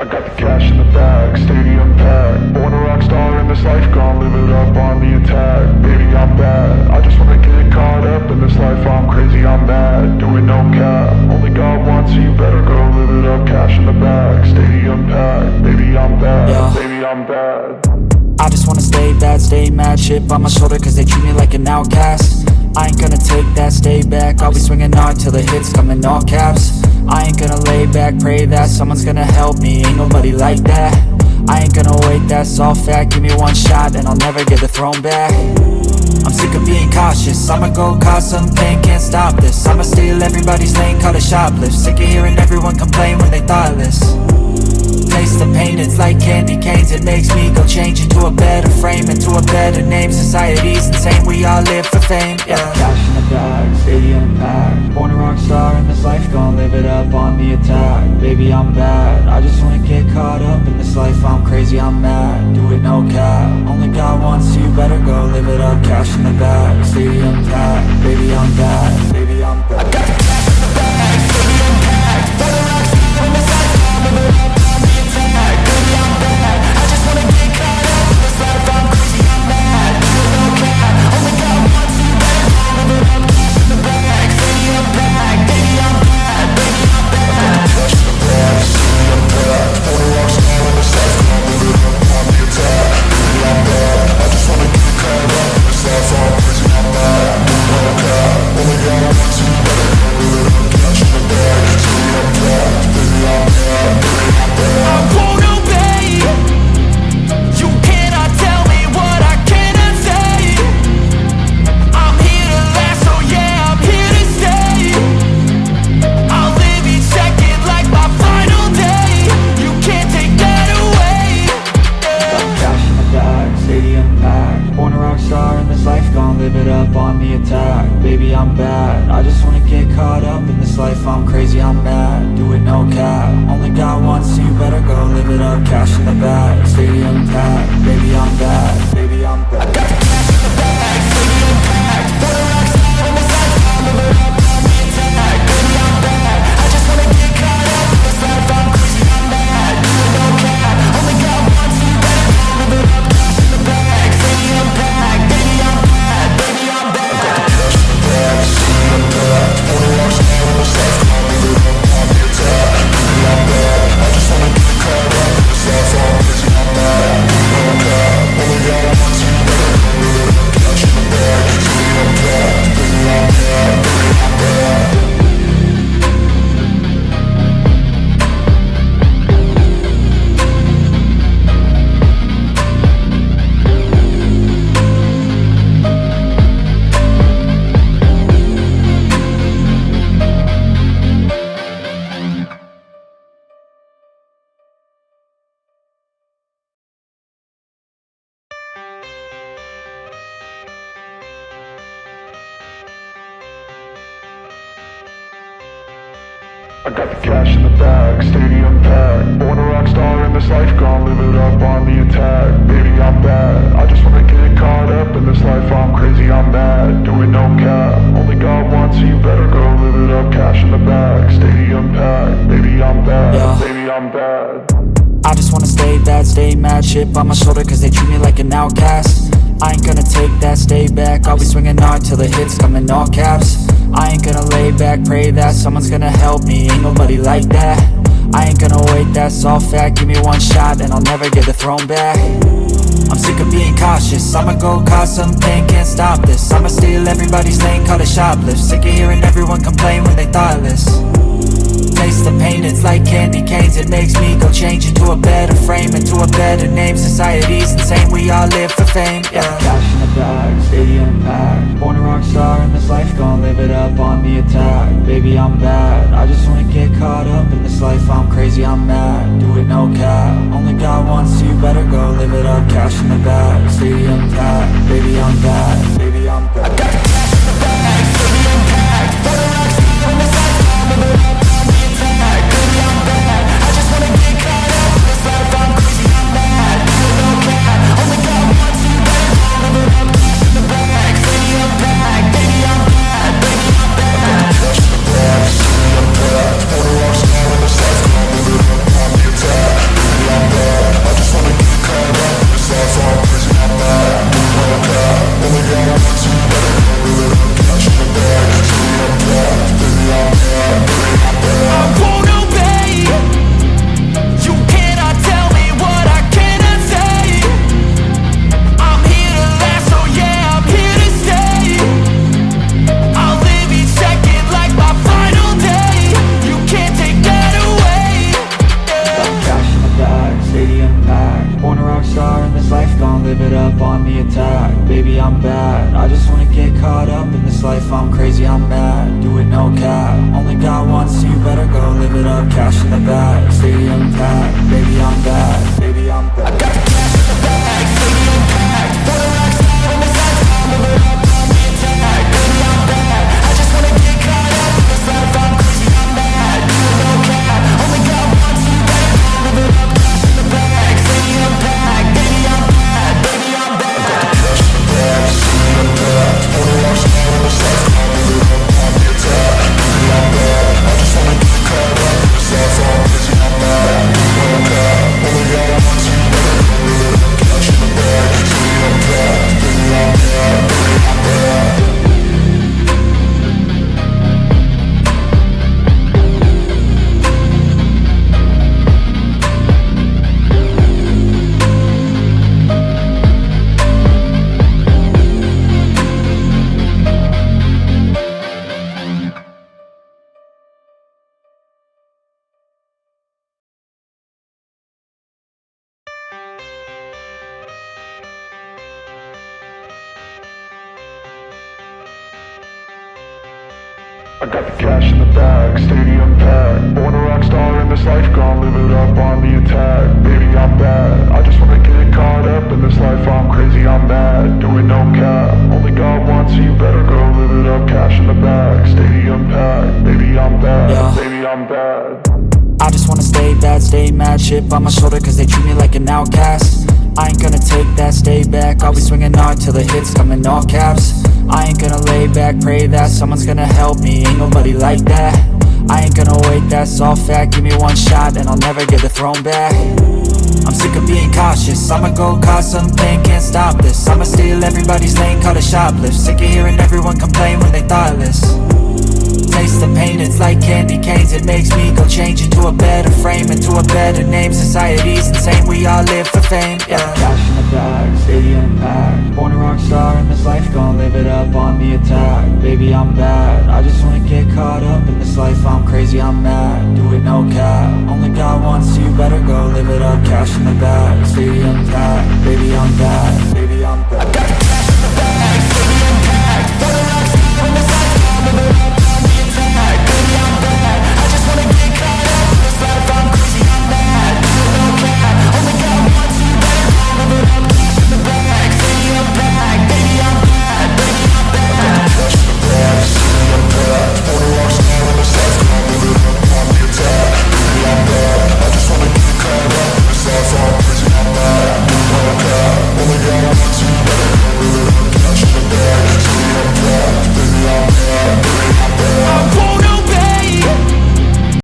I got the cash in the bag, stadium packed. Born a rock star in this life, gon' live it up on the attack. Baby, I'm bad, I just wanna get caught up in this life. I'm crazy, I'm mad, doing no cap. Only God wants, so you better go live it up. Cash in the bag, stadium packed. Baby, I'm bad, baby, I'm bad. I just wanna stay bad, stay mad. Chip on my shoulder cause they treat me like an outcast. I ain't gonna take that, stay back. I'll be swinging hard till the hits come in all caps. I ain't gonna lay back, pray that someone's gonna help me. Ain't nobody like that. I ain't gonna wait, that's all fact. Give me one shot and I'll never get the throne back. I'm sick of being cautious, I'ma go cause some pain, can't stop this. I'ma steal everybody's lane, call it shoplift. Sick of hearing everyone complain when they thoughtless. Taste the pain, it's like candy canes. It makes me go change into a better frame, into a better name. Society's insane, we all live for fame, yeah. Cash in the bag, stadium packed. Born a rock star in this life, gon' live it up on the attack. Baby, I'm bad, I just wanna get caught up in this life. I'm crazy, I'm mad, do it no cap. Only God wants, so you better go live it up. Cash in the bag, stadium packed. Baby, I'm bad, baby, I'm bad. I got the cash in the bag, stadium packed. Born a rock star in this life, gon' live it up. I'm crazy, I'm mad, do it no cap. Only God wants, so you better go live it up. Cash in the bag, stadium packed. Baby, I'm bad, baby, I'm bad. I got the cash in the bag, stadium packed. Born a rock star in this life, gon' live it up on the attack. Baby, I'm bad, I just wanna get caught up in this life. I'm crazy, I'm mad, do it no cap. Only God wants, so you better go live it up. Cash in the bag, stadium packed. Baby, I'm bad, baby, I'm bad. I got the cash in the bag, stadium packed. Born a rock star in this life. I got the cash in the bag, stadium packed. Born a rock star in this life, gon' live it up on the attack. Baby, I'm bad, I just wanna get caught up in this life. I'm crazy, I'm mad, do it no cap. Only God wants, so you better go live it up. Cash in the bag, stadium packed. Baby, I'm bad, baby, I'm bad. I just wanna stay bad, stay mad. Chip on my shoulder cause they treat me like an outcast. I ain't gonna take that, stay back. I'll be swinging hard till the hits come in all caps. I ain't gonna lay back, pray that someone's gonna help me. Ain't nobody like that. I ain't gonna wait, that's all fact. Give me one shot and I'll never get the throne back. I'm sick of being cautious, I'ma go cause some pain, can't stop this. I'ma steal everybody's lane, call it shoplift. Sick of hearing everyone complain when they thoughtless. Taste the pain, it's like candy canes. It makes me go change into a better frame, into a better name. Society's insane, we all live for fame, yeah. Cash in the bag, stadium packed. Born a rock star in this life, gon' live it up on the attack. Baby, I'm bad, I just wanna get caught up in this life. I'm crazy, I'm mad, do it no cap. Only God wants, so you better go live it up. Cash in the bag, stadium packed. Baby, I'm bad, baby, I'm bad. I got the cash in the bag, stadium packed. Born a rock star in this life, gon' live it up. Cash in the bag, stadium packed. Baby, I'm bad, baby, I'm bad. I got the cash in the bag, stadium packed. Born a rock star in this life, gon' live it up on the attack. Baby, I'm bad, I just wanna get caught up in this life. I'm crazy, I'm mad, doing no cap. Only God wants you, better go live it up. Cash in the bag, stadium packed. Baby, I'm bad, Yeah. baby, I'm bad. I just wanna stay bad, stay mad. Chip on my shoulder cause they treat me like an outcast. I ain't gonna take that, stay back. I'll be swinging hard till the hits come in all caps. I ain't gonna lay back, pray that someone's gonna help me. Ain't nobody like that. I ain't gonna wait, that's all fact. Give me one shot and I'll never get the throne back. I'm sick of being cautious. I'ma go cause something, can't stop this. I'ma steal everybody's lane, call it shoplift. Sick of hearing everyone complain when they thoughtless. Taste the pain, it's like candy canes. It makes me go change into a better frame, into a better name. Society's insane, we all live for fame, yeah. Cash in the bag, stadium packed. Born a rock star in this life, gon' live it up on the attack. Baby, I'm bad, I just wanna get caught up in this life. I'm crazy, I'm mad, do it no cap. Only God wants you, better go live it up. Cash in the bag, stadium packed. Baby, I'm bad,